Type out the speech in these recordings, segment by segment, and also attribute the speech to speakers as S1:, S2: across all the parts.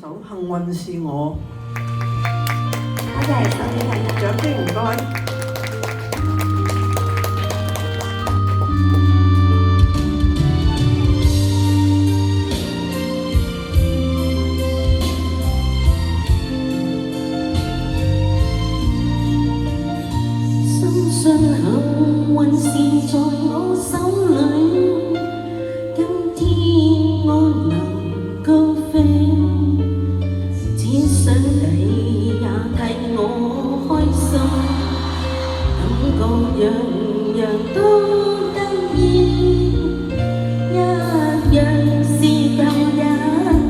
S1: 首幸運是我，
S2: 多謝收聽，
S1: 掌聲唔該。
S2: 深信幸運是在我手裏，今天我能高飛，只想你也替我開心，感覺樣樣都得意，一樣是舊日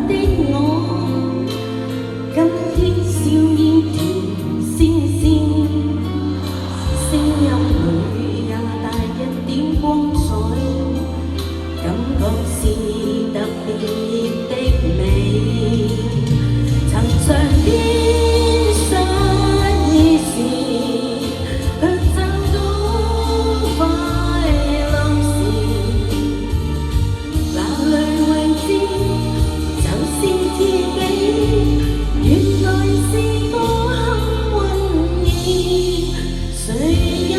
S2: 的我，今天笑意甜絲絲。聲音裏也帶一點光彩，感覺是特別的美。曾嘗遍失意時，卻找到快樂時，哪裏會知就是自己，原來是個幸運兒。誰人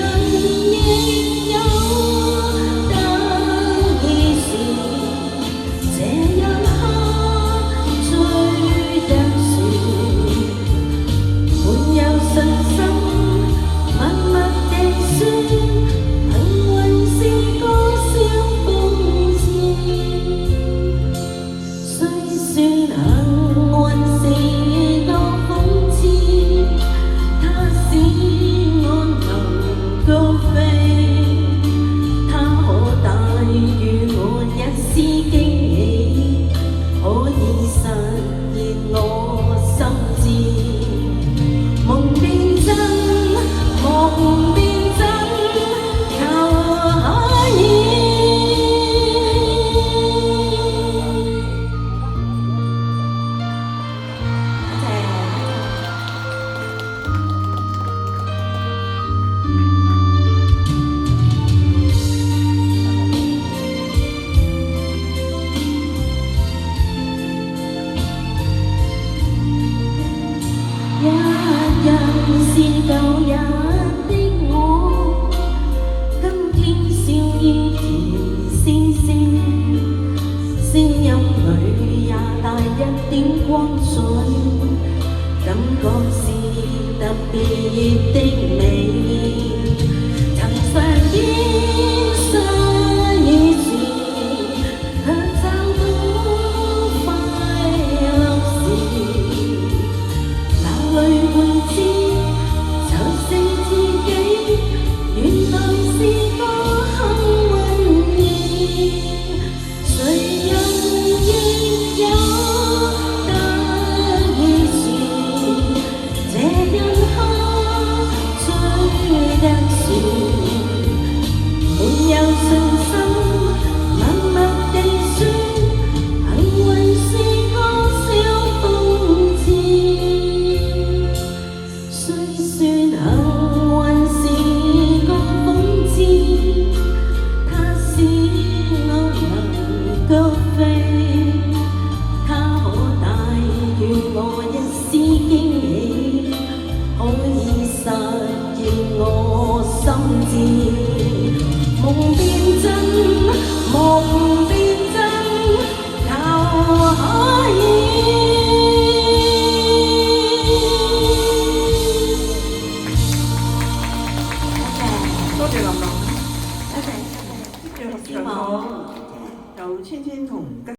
S2: 亦有得意時，這一刻追得船，滿有信心，默默地說，幸運是個小風箭。雖說幸運是個諷刺，它使高飛，它可帶予我一絲驚喜，可以實現我心志。夢變真，夢變真，求可以。一樣是舊日的我，今天笑意甜絲絲，聲音裏也帶一點光彩，感覺是特別的美。曾嘗遍失意時，卻找到快樂時，哪裏會知就是自己，原來是個幸運兒。誰人亦有得意時，這一刻追得船，滿有信心，默默地說，幸運是個小風箭。雖說幸運是個諷刺，它使我能高飛，它可帶予我一絲驚喜，可以實現我心志。夢變真，夢變真，求可以。
S1: 多謝林林，
S2: 多謝，
S1: 跟住合唱歌由千千同吉。